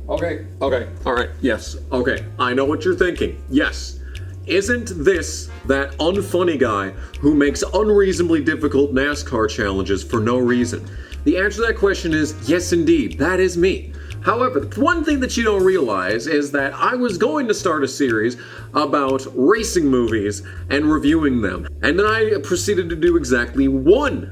Okay, alright, yes, okay, I know what you're thinking, yes. Isn't this that unfunny guy who makes unreasonably difficult NASCAR challenges for no reason? The answer to that question is yes indeed, that is me. However, one thing that you don't realize is that I was going to start a series about racing movies and reviewing them, and then I proceeded to do exactly one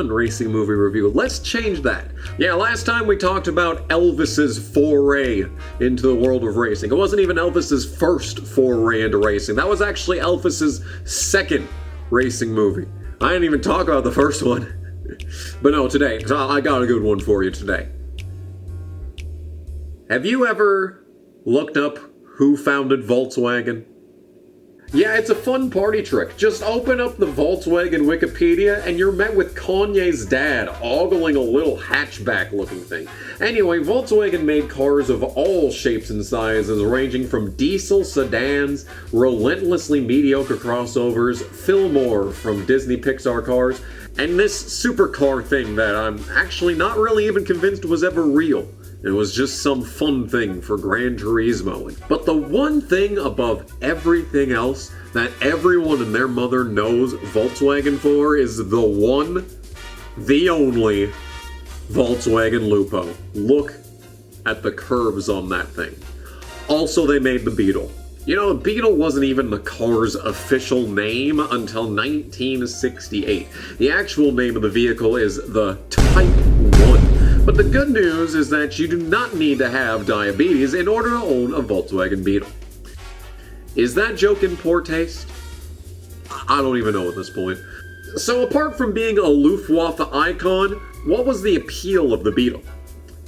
racing movie review. Let's change that. Yeah, last time we talked about Elvis's foray into the world of racing. It wasn't even Elvis's first foray into racing. That was actually Elvis's second racing movie. I didn't even talk about the first one. But no, today, I got a good one for you today. Have you ever looked up who founded Volkswagen? Yeah, it's a fun party trick. Just open up the Volkswagen Wikipedia and you're met with Kanye's dad ogling a little hatchback-looking thing. Anyway, Volkswagen made cars of all shapes and sizes, ranging from diesel sedans, relentlessly mediocre crossovers, Fillmore from Disney Pixar cars, and this supercar thing that I'm actually not really even convinced was ever real. It was just some fun thing for Gran Turismo. But the one thing above everything else that everyone and their mother knows Volkswagen for is the one, the only Volkswagen Lupo. Look at the curves on that thing. Also, they made the Beetle. You know, the Beetle wasn't even the car's official name until 1968. The actual name of the vehicle is the Type 1. But the good news is that you do not need to have diabetes in order to own a Volkswagen Beetle. Is that joke in poor taste? I don't even know at this point. So apart from being a Luftwaffe icon, what was the appeal of the Beetle?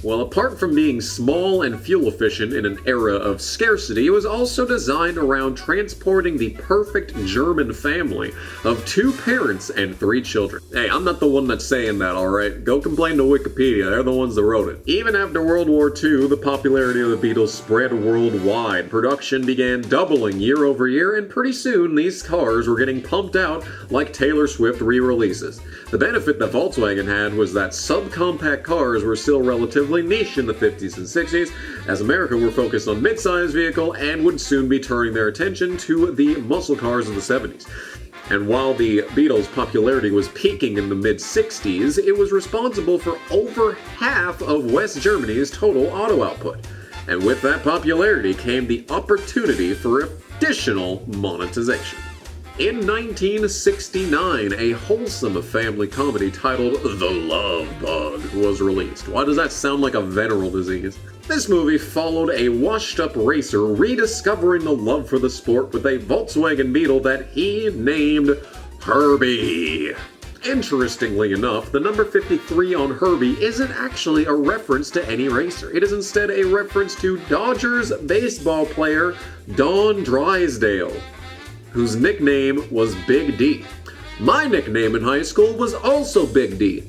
Well, apart from being small and fuel efficient in an era of scarcity, it was also designed around transporting the perfect German family of 2 parents and 3 children. Hey, I'm not the one that's saying that, alright? Go complain to Wikipedia, they're the ones that wrote it. Even after World War II, the popularity of the Beetle spread worldwide. Production began doubling year over year, and pretty soon these cars were getting pumped out like Taylor Swift re-releases. The benefit that Volkswagen had was that subcompact cars were still relatively niche in the 50s and 60s, as America were focused on mid-sized vehicle and would soon be turning their attention to the muscle cars of the 70s. And while the Beetle's popularity was peaking in the mid-60s, it was responsible for over half of West Germany's total auto output. And with that popularity came the opportunity for additional monetization. In 1969, a wholesome family comedy titled The Love Bug was released. Why does that sound like a venereal disease? This movie followed a washed-up racer rediscovering the love for the sport with a Volkswagen Beetle that he named Herbie. Interestingly enough, the number 53 on Herbie isn't actually a reference to any racer. It is instead a reference to Dodgers baseball player Don Drysdale, whose nickname was Big D. My nickname in high school was also Big D.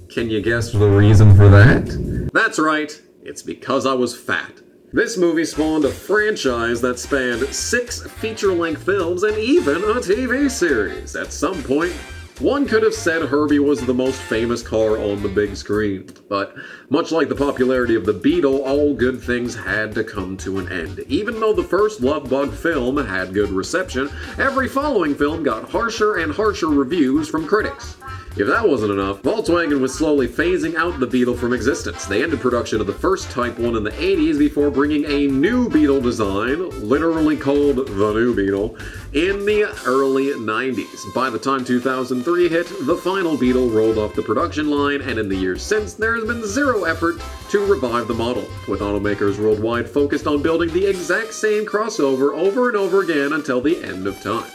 Can you guess the reason for that? That's right, it's because I was fat. This movie spawned a franchise that spanned 6 feature-length films and even a TV series. At some point, one could have said Herbie was the most famous car on the big screen, but much like the popularity of the Beetle, all good things had to come to an end. Even though the first Love Bug film had good reception, every following film got harsher and harsher reviews from critics. If that wasn't enough, Volkswagen was slowly phasing out the Beetle from existence. They ended production of the first Type 1 in the 80s before bringing a new Beetle design, literally called the New Beetle, in the early 90s. By the time 2003 hit, the final Beetle rolled off the production line, and in the years since, there has been zero effort to revive the model, with automakers worldwide focused on building the exact same crossover over and over again until the end of time.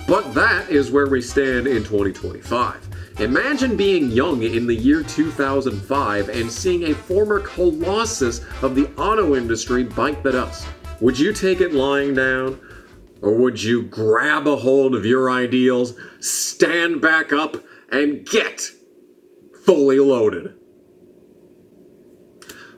But that is where we stand in 2025. Imagine being young in the year 2005 and seeing a former colossus of the auto industry bite the dust. Would you take it lying down? Or would you grab a hold of your ideals, stand back up, and get fully loaded?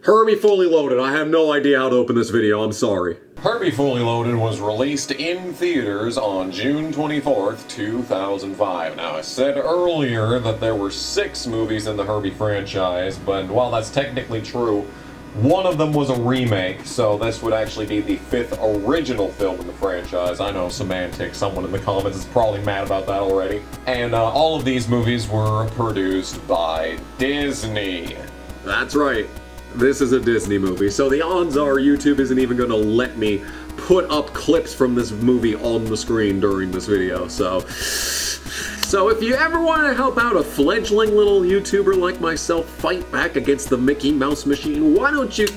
Herbie Fully Loaded. I have no idea how to open this video, I'm sorry. Herbie Fully Loaded was released in theaters on June 24th, 2005. Now, I said earlier that there were 6 movies in the Herbie franchise, but while that's technically true, One of them was a remake, so this would actually be the 5th original film in the franchise. I know, semantics, someone in the comments is probably mad about that already. And all of these movies were produced by Disney. That's right, this is a Disney movie, so the odds are YouTube isn't even gonna let me put up clips from this movie on the screen during this video, So if you ever want to help out a fledgling little YouTuber like myself fight back against the Mickey Mouse machine, why don't you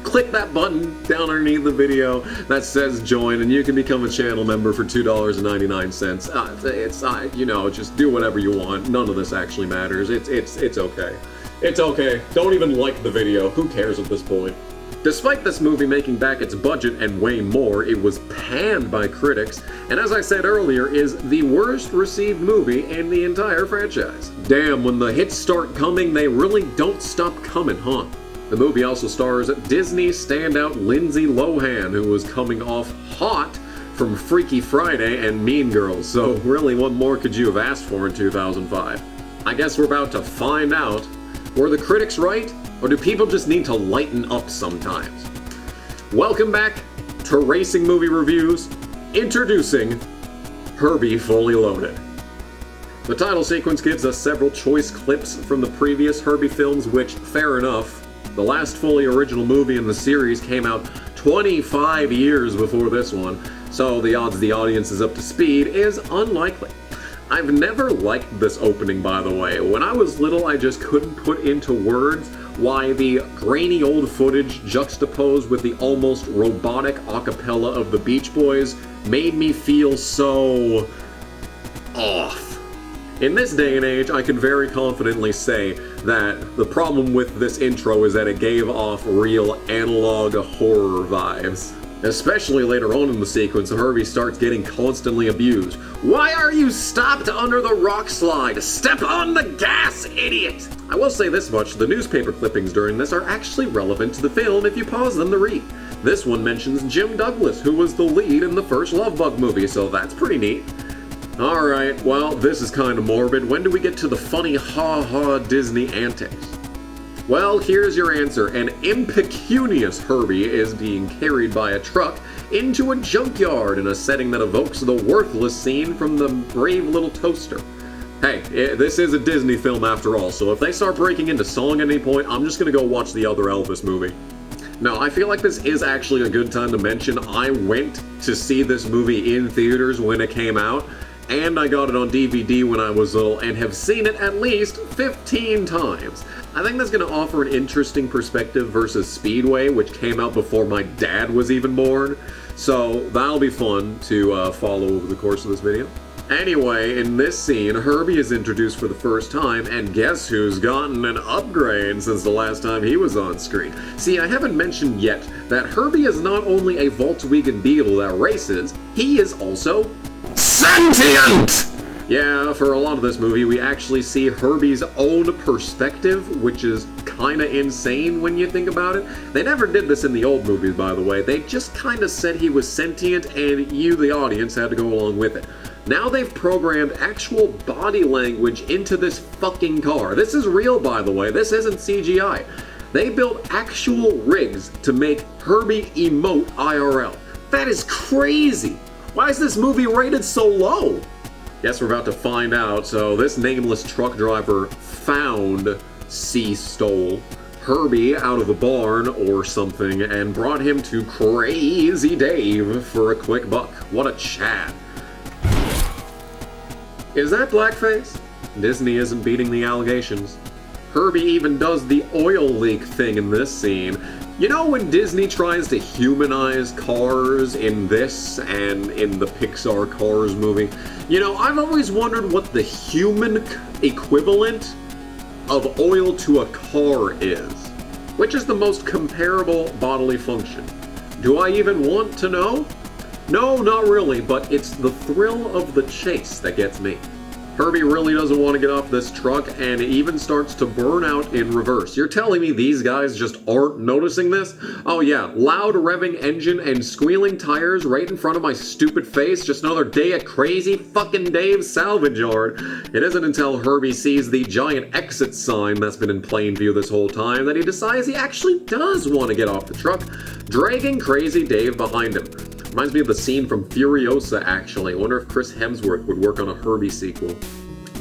click that button down underneath the video that says join, and you can become a channel member for $2.99. You know, just do whatever you want. None of this actually matters. It's okay. It's okay. Don't even like the video. Who cares at this point? Despite this movie making back its budget and way more, it was panned by critics, and as I said earlier, is the worst received movie in the entire franchise. Damn, when the hits start coming, they really don't stop coming, huh? The movie also stars Disney standout Lindsay Lohan, who was coming off hot from Freaky Friday and Mean Girls, so really what more could you have asked for in 2005? I guess we're about to find out. Were the critics right? Or do people just need to lighten up sometimes? Welcome back to Racing Movie Reviews, introducing Herbie Fully Loaded. The title sequence gives us several choice clips from the previous Herbie films, which, fair enough, the last fully original movie in the series came out 25 years before this one, so the odds the audience is up to speed is unlikely. I've never liked this opening, by the way. When I was little, I just couldn't put into words why the grainy old footage juxtaposed with the almost robotic acapella of the Beach Boys made me feel so off. In this day and age, I can very confidently say that the problem with this intro is that it gave off real analog horror vibes. Especially later on in the sequence, Herbie starts getting constantly abused. Why are you stopped under the rock slide? Step on the gas, idiot! I will say this much, the newspaper clippings during this are actually relevant to the film if you pause them to read. This one mentions Jim Douglas, who was the lead in the first Love Bug movie, so that's pretty neat. Alright, well, this is kinda morbid. When do we get to the funny ha-ha Disney antics? Well, here's your answer. An impecunious Herbie is being carried by a truck into a junkyard in a setting that evokes the worthless scene from the Brave Little Toaster. Hey, this is a Disney film after all, so if they start breaking into song at any point, I'm just gonna go watch the other Elvis movie. Now, I feel like this is actually a good time to mention I went to see this movie in theaters when it came out, and I got it on DVD when I was little, and have seen it at least 15 times. I think that's going to offer an interesting perspective versus Speedway, which came out before my dad was even born, so that'll be fun to follow over the course of this video. Anyway, in this scene, Herbie is introduced for the first time, and guess who's gotten an upgrade since the last time he was on screen? See, I haven't mentioned yet that Herbie is not only a Volkswagen Beetle that races, he is also sentient! Yeah, for a lot of this movie, we actually see Herbie's own perspective, which is kinda insane when you think about it. They never did this in the old movies, by the way. They just kinda said he was sentient, and you, the audience, had to go along with it. Now they've programmed actual body language into this fucking car. This is real, by the way. This isn't CGI. They built actual rigs to make Herbie emote IRL. That is crazy! Why is this movie rated so low? Guess we're about to find out. So this nameless truck driver found stole Herbie out of a barn or something and brought him to Crazy Dave for a quick buck. What a Chad. Is that blackface? Disney isn't beating the allegations. Herbie even does the oil leak thing in this scene. You know when Disney tries to humanize cars in this and in the Pixar Cars movie? You know, I've always wondered what the human equivalent of oil to a car is. Which is the most comparable bodily function? Do I even want to know? No, not really, but it's the thrill of the chase that gets me. Herbie really doesn't want to get off this truck and even starts to burn out in reverse. You're telling me these guys just aren't noticing this? Oh yeah, loud revving engine and squealing tires right in front of my stupid face. Just another day at crazy fucking Dave's salvage yard. It isn't until Herbie sees the giant exit sign that's been in plain view this whole time that he decides he actually does want to get off the truck, dragging crazy Dave behind him. Reminds me of the scene from Furiosa, actually. I wonder if Chris Hemsworth would work on a Herbie sequel.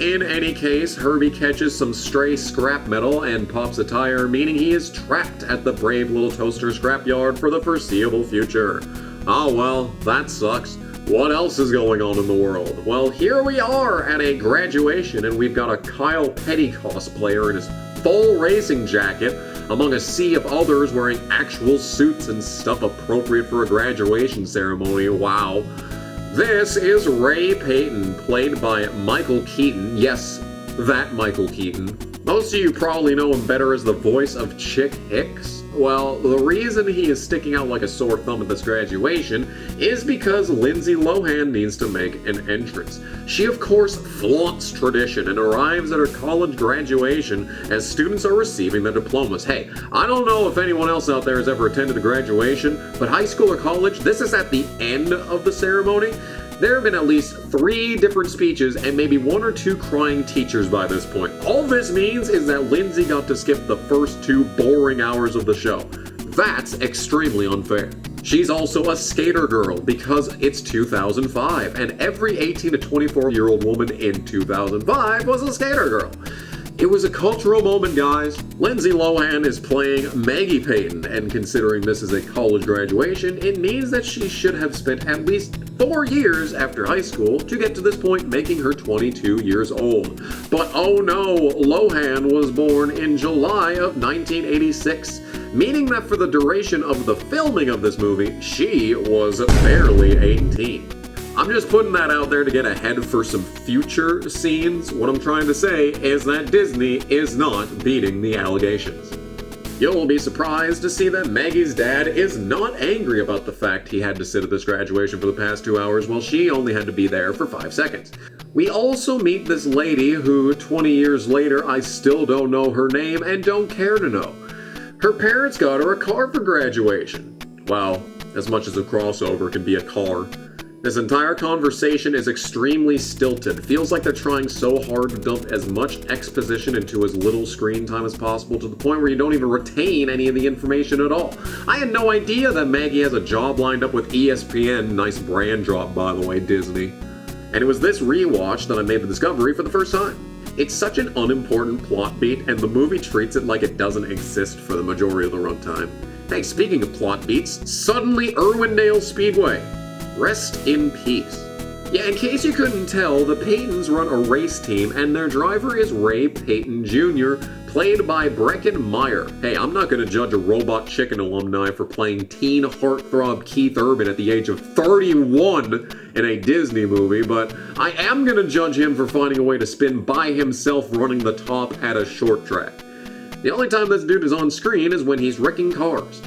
In any case, Herbie catches some stray scrap metal and pops a tire, meaning he is trapped at the Brave Little Toaster scrapyard for the foreseeable future. Oh well, that sucks. What else is going on in the world? Well, here we are at a graduation, and we've got a Kyle Petty cosplayer in his full racing jacket, among a sea of others wearing actual suits and stuff appropriate for a graduation ceremony. Wow. This is Ray Payton, played by Michael Keaton. Yes, that Michael Keaton. Most of you probably know him better as the voice of Chick Hicks. Well, the reason he is sticking out like a sore thumb at this graduation is because Lindsay Lohan needs to make an entrance. She, of course, flaunts tradition and arrives at her college graduation as students are receiving their diplomas. Hey, I don't know if anyone else out there has ever attended a graduation, but high school or college, this is at the end of the ceremony. There have been at least 3 different speeches and maybe 1 or 2 crying teachers by this point. All this means is that Lindsay got to skip the first 2 boring hours of the show. That's extremely unfair. She's also a skater girl because it's 2005 and every 18 to 24-year-old woman in 2005 was a skater girl. It was a cultural moment, guys. Lindsay Lohan is playing Maggie Payton, and considering this is a college graduation, it means that she should have spent at least 4 years after high school to get to this point, making her 22 years old. But oh no, Lohan was born in July of 1986, meaning that for the duration of the filming of this movie, she was barely 18. I'm just putting that out there to get ahead for some future scenes. What I'm trying to say is that Disney is not beating the allegations. You'll be surprised to see that Maggie's dad is not angry about the fact he had to sit at this graduation for the past 2 hours while she only had to be there for 5 seconds. We also meet this lady who, 20 years later, I still don't know her name and don't care to know. Her parents got her a car for graduation. Wow, as much as a crossover can be a car. This entire conversation is extremely stilted. Feels like they're trying so hard to dump as much exposition into as little screen time as possible to the point where you don't even retain any of the information at all. I had no idea that Maggie has a job lined up with ESPN. Nice brand drop, by the way, Disney. And it was this rewatch that I made the discovery for the first time. It's such an unimportant plot beat, and the movie treats it like it doesn't exist for the majority of the runtime. Hey, speaking of plot beats, suddenly Irwindale Speedway. Rest in peace. Yeah, in case you couldn't tell, the Paytons run a race team, and their driver is Ray Payton Jr., played by Breckin Meyer. Hey, I'm not going to judge a Robot Chicken alumni for playing teen heartthrob Keith Urban at the age of 31 in a Disney movie, but I am going to judge him for finding a way to spin by himself running the top at a short track. The only time this dude is on screen is when he's wrecking cars.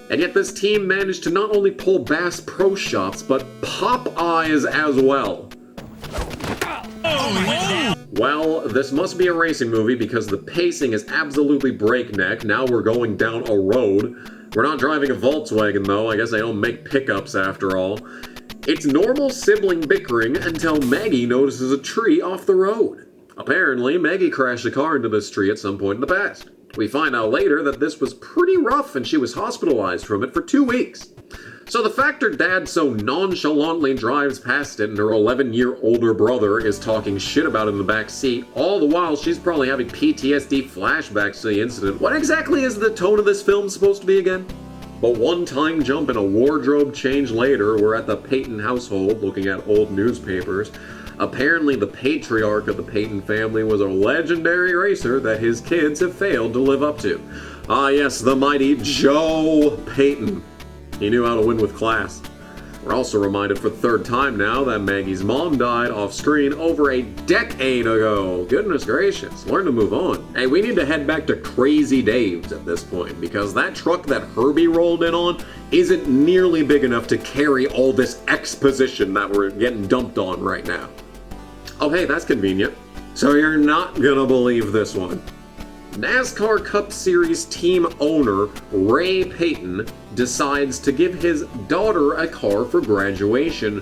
And yet this team managed to not only pull Bass Pro Shots, but pop eyes as well. Well, this must be a racing movie because the pacing is absolutely breakneck. Now we're going down a road. We're not driving a Volkswagen though, I guess they don't make pickups after all. It's normal sibling bickering until Maggie notices a tree off the road. Apparently, Maggie crashed a car into this tree at some point in the past. We find out later that this was pretty rough and she was hospitalized from it for 2 weeks. So the fact her dad so nonchalantly drives past it and her 11-year older brother is talking shit about it in the back seat, all the while she's probably having PTSD flashbacks to the incident. What exactly is the tone of this film supposed to be again? But one time jump and a wardrobe change later, we're at the Payton household looking at old newspapers. Apparently the patriarch of the Payton family was a legendary racer that his kids have failed to live up to. Ah yes, the mighty Joe Payton. He knew how to win with class. We're also reminded for the 3rd time now that Maggie's mom died off screen over a decade ago. Goodness gracious, learn to move on. Hey, we need to head back to Crazy Dave's at this point because that truck that Herbie rolled in on isn't nearly big enough to carry all this exposition that we're getting dumped on right now. Oh hey, that's convenient. So you're not gonna believe this one. NASCAR Cup Series team owner Ray Payton decides to give his daughter a car for graduation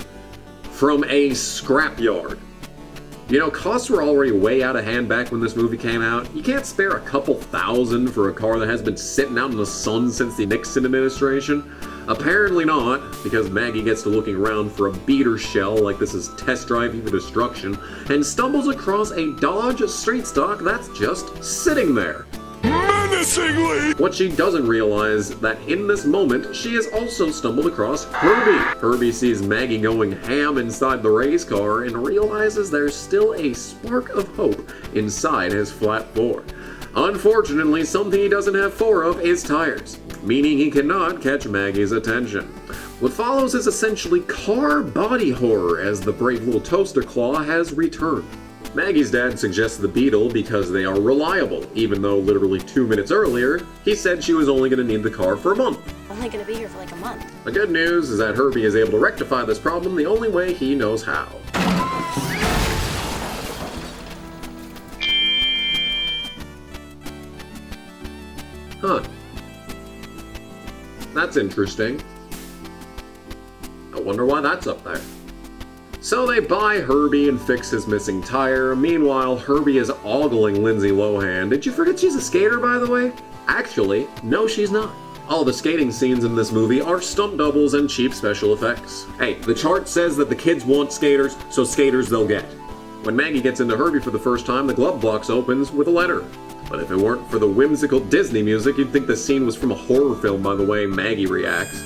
from a scrapyard. You know, costs were already way out of hand back when this movie came out. You can't spare a couple thousand for a car that has been sitting out in the sun since the Nixon administration. Apparently not, because Maggie gets to looking around for a beater shell like this is test driving for destruction, and stumbles across a Dodge street stock that's just sitting there. Menacingly! What she doesn't realize that in this moment, she has also stumbled across Herbie. Herbie sees Maggie going ham inside the race car and realizes there's still a spark of hope inside his flat four. Unfortunately, something he doesn't have four of is tires, meaning he cannot catch Maggie's attention. What follows is essentially car body horror as the brave little toaster claw has returned. Maggie's dad suggests the Beetle because they are reliable, even though literally 2 minutes earlier, he said she was only going to need the car for a month. Only going to be here for like a month. The good news is that Herbie is able to rectify this problem the only way he knows how. Huh. That's interesting. I wonder why that's up there. So they buy Herbie and fix his missing tire. Meanwhile, Herbie is ogling Lindsay Lohan. Did you forget she's a skater, by the way? Actually, no, she's not. All the skating scenes in this movie are stunt doubles and cheap special effects. Hey, the chart says that the kids want skaters, so skaters they'll get. When Maggie gets into Herbie for the first time, the glove box opens with a letter. But if it weren't for the whimsical Disney music, you'd think the scene was from a horror film by the way Maggie reacts.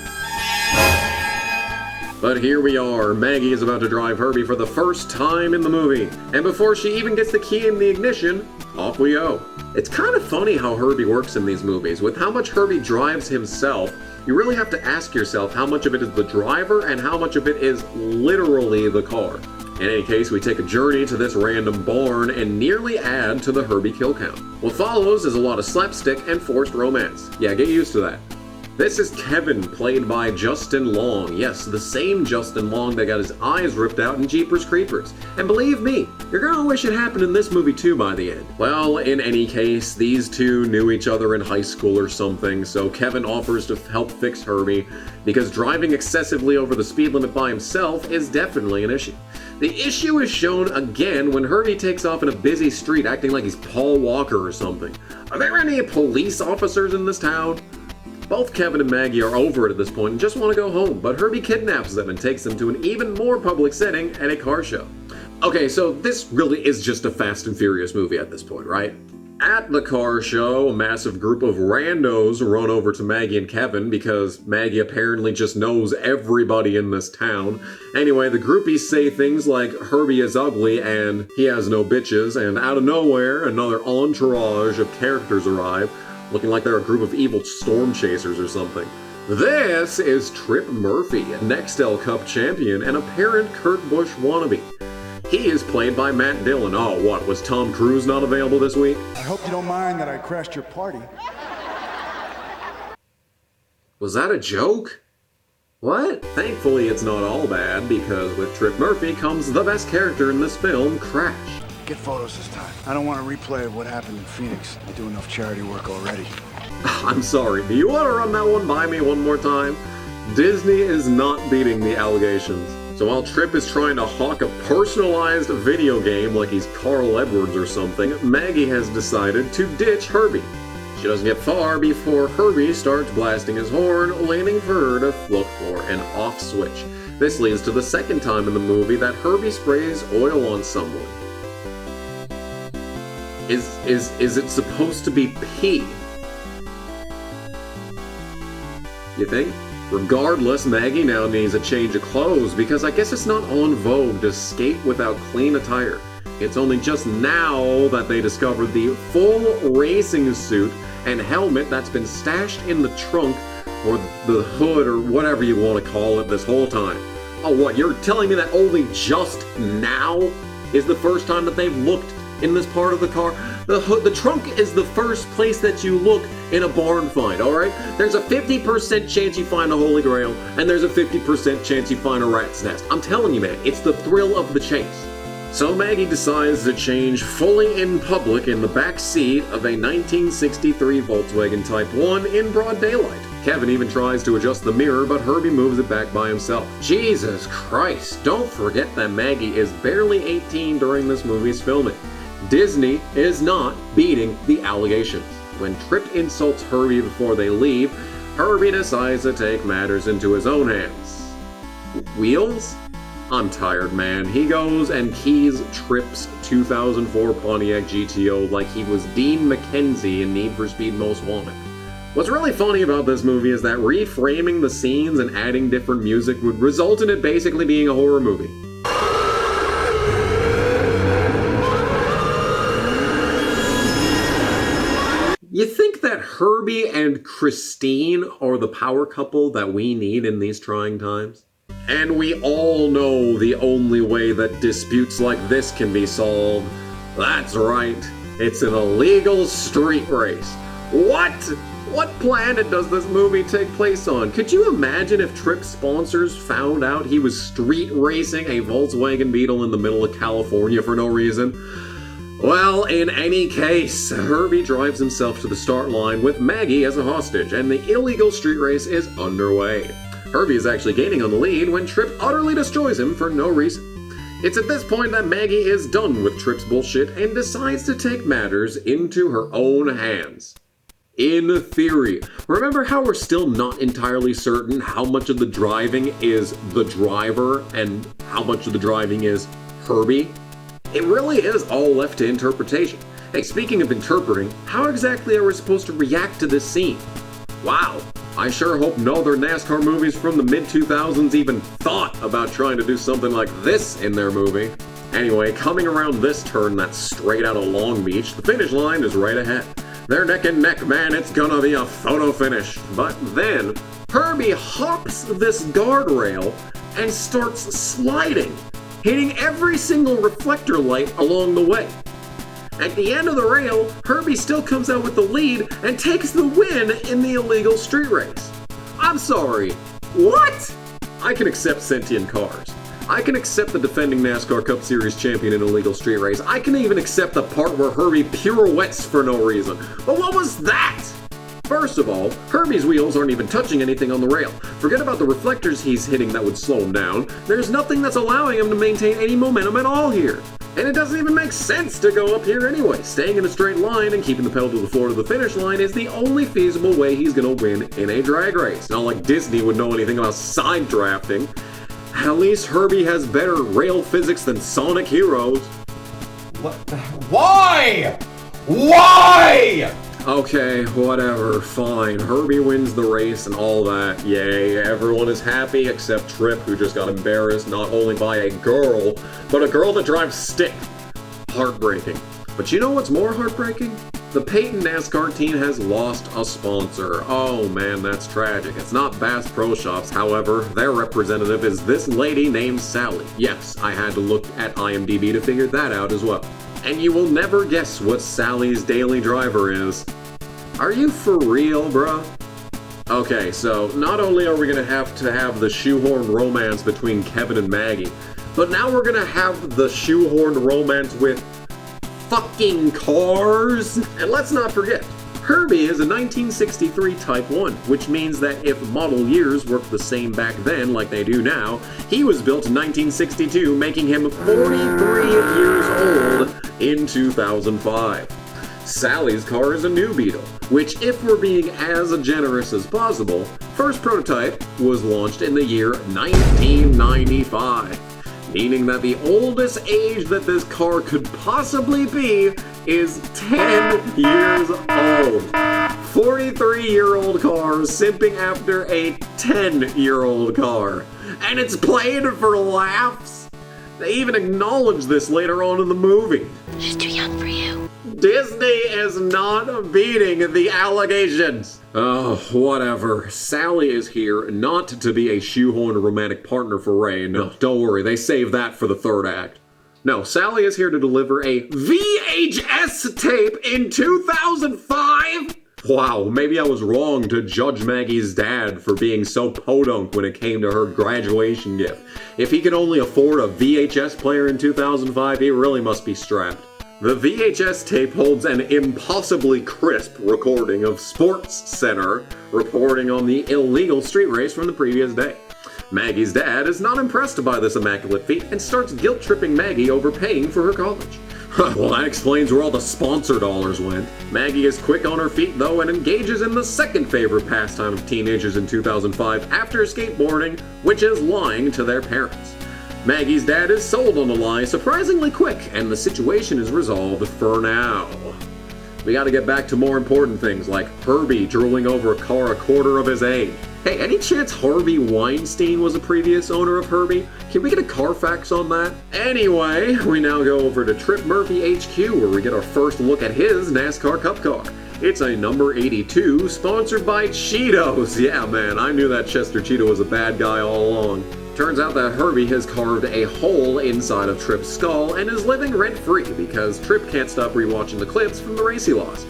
But here we are, Maggie is about to drive Herbie for the first time in the movie. And before she even gets the key in the ignition, off we go. It's kind of funny how Herbie works in these movies. With how much Herbie drives himself, you really have to ask yourself how much of it is the driver and how much of it is literally the car. In any case, we take a journey to this random barn and nearly add to the Herbie kill count. What follows is a lot of slapstick and forced romance. Yeah, get used to that. This is Kevin, played by Justin Long. Yes, the same Justin Long that got his eyes ripped out in Jeepers Creepers. And believe me, you're gonna wish it happened in this movie too by the end. Well, in any case, these two knew each other in high school or something, so Kevin offers to help fix Herbie, because driving excessively over the speed limit by himself is definitely an issue. The issue is shown again when Herbie takes off in a busy street acting like he's Paul Walker or something. Are there any police officers in this town? Both Kevin and Maggie are over it at this point and just want to go home, but Herbie kidnaps them and takes them to an even more public setting at a car show. Okay, so this really is just a Fast and Furious movie at this point, right? At the car show, a massive group of randos run over to Maggie and Kevin because Maggie apparently just knows everybody in this town. Anyway, the groupies say things like Herbie is ugly and he has no bitches, and out of nowhere, another entourage of characters arrive, looking like they're a group of evil storm chasers or something. This is Trip Murphy, a Nextel Cup champion and apparent Kurt Busch wannabe. He is played by Matt Dillon. Oh, what, was Tom Cruise not available this week? I hope you don't mind that I crashed your party. Was that a joke? What? Thankfully it's not all bad, because with Trip Murphy comes the best character in this film, Crash. Get photos this time. I don't want to replay what happened in Phoenix. I do enough charity work already. I'm sorry, do you want to run that one by me one more time? Disney is not beating the allegations. So while Trip is trying to hawk a personalized video game like he's Carl Edwards or something, Maggie has decided to ditch Herbie. She doesn't get far before Herbie starts blasting his horn, leaning for her to look for an off switch. This leads to the second time in the movie that Herbie sprays oil on someone. Is it supposed to be pee? You think? Regardless, Maggie now needs a change of clothes because I guess it's not en vogue to skate without clean attire. It's only just now that they discovered the full racing suit and helmet that's been stashed in the trunk or the hood or whatever you want to call it this whole time. Oh, what, you're telling me that only just now is the first time that they've looked in this part of the car? The trunk is the first place that you look in a barn find, alright? There's a 50% chance you find a Holy Grail, and there's a 50% chance you find a rat's nest. I'm telling you, man, it's the thrill of the chase. So Maggie decides to change fully in public in the back seat of a 1963 Volkswagen Type 1 in broad daylight. Kevin even tries to adjust the mirror, but Herbie moves it back by himself. Jesus Christ, don't forget that Maggie is barely 18 during this movie's filming. Disney is not beating the allegations. When Tripp insults Herbie before they leave, Herbie decides to take matters into his own hands. Wheels? I'm tired, man. He goes and keys Tripp's 2004 Pontiac GTO like he was Dean McKenzie in Need for Speed Most Wanted. What's really funny about this movie is that reframing the scenes and adding different music would result in it basically being a horror movie. You think that Herbie and Christine are the power couple that we need in these trying times? And we all know the only way that disputes like this can be solved. That's right, it's an illegal street race. What planet does this movie take place on? Could you imagine if Tripp's sponsors found out he was street racing a Volkswagen Beetle in the middle of California for no reason? Well, in any case, Herbie drives himself to the start line with Maggie as a hostage, and the illegal street race is underway. Herbie is actually gaining on the lead when Tripp utterly destroys him for no reason. It's at this point that Maggie is done with Tripp's bullshit and decides to take matters into her own hands. In theory. Remember how we're still not entirely certain how much of the driving is the driver and how much of the driving is Herbie? It really is all left to interpretation. Hey, speaking of interpreting, how exactly are we supposed to react to this scene? Wow, I sure hope no other NASCAR movies from the mid-2000s even thought about trying to do something like this in their movie. Anyway, coming around this turn that's straight out of Long Beach, the finish line is right ahead. They're neck and neck, man, it's gonna be a photo finish. But then, Herbie hops this guardrail and starts sliding, hitting every single reflector light along the way. At the end of the rail, Herbie still comes out with the lead and takes the win in the illegal street race. I'm sorry, what? I can accept sentient cars. I can accept the defending NASCAR Cup Series champion in a illegal street race. I can even accept the part where Herbie pirouettes for no reason. But what was that? First of all, Herbie's wheels aren't even touching anything on the rail. Forget about the reflectors he's hitting that would slow him down. There's nothing that's allowing him to maintain any momentum at all here. And it doesn't even make sense to go up here anyway. Staying in a straight line and keeping the pedal to the floor to the finish line is the only feasible way he's gonna win in a drag race. Not like Disney would know anything about side drafting. At least Herbie has better rail physics than Sonic Heroes. What? Why? Why? Okay, whatever, fine. Herbie wins the race and all that. Yay, everyone is happy except Tripp, who just got embarrassed not only by a girl, but a girl that drives stick. Heartbreaking. But you know what's more heartbreaking? The Peyton NASCAR team has lost a sponsor. Oh man, that's tragic. It's not Bass Pro Shops, however. Their representative is this lady named Sally. Yes, I had to look at IMDb to figure that out as well. And you will never guess what Sally's daily driver is. Are you for real, bruh? Okay, so not only are we gonna have to have the shoehorned romance between Kevin and Maggie, but now we're gonna have the shoehorned romance with fucking cars. And let's not forget, Herbie is a 1963 Type 1, which means that if model years worked the same back then like they do now, he was built in 1962, making him 43 years old in 2005. Sally's car is a new Beetle, which, if we're being as generous as possible, first prototype was launched in the year 1995. Meaning that the oldest age that this car could possibly be is 10 years old. 43-year-old car simping after a 10-year-old car. And it's played for laughs. They even acknowledge this later on in the movie. She's too young for you. Disney is not beating the allegations. Oh, whatever. Sally is here not to be a shoehorned romantic partner for Ray. No, don't worry, they saved that for the third act. No, Sally is here to deliver a VHS tape in 2005? Wow, maybe I was wrong to judge Maggie's dad for being so podunk when it came to her graduation gift. If he could only afford a VHS player in 2005, he really must be strapped. The VHS tape holds an impossibly crisp recording of Sports Center reporting on the illegal street race from the previous day. Maggie's dad is not impressed by this immaculate feat and starts guilt-tripping Maggie over paying for her college. Well, that explains where all the sponsor dollars went. Maggie is quick on her feet, though, and engages in the second favorite pastime of teenagers in 2005 after skateboarding, which is lying to their parents. Maggie's dad is sold on the lie surprisingly quick, and the situation is resolved for now. We gotta get back to more important things, like Herbie drooling over a car a quarter of his age. Hey, any chance Harvey Weinstein was a previous owner of Herbie? Can we get a Carfax on that? Anyway, we now go over to Trip Murphy HQ, where we get our first look at his NASCAR Cup car. It's a number 82, sponsored by Cheetos. Yeah, man, I knew that Chester Cheeto was a bad guy all along. Turns out that Herbie has carved a hole inside of Trip's skull and is living rent-free because Trip can't stop rewatching the clips from the race he lost.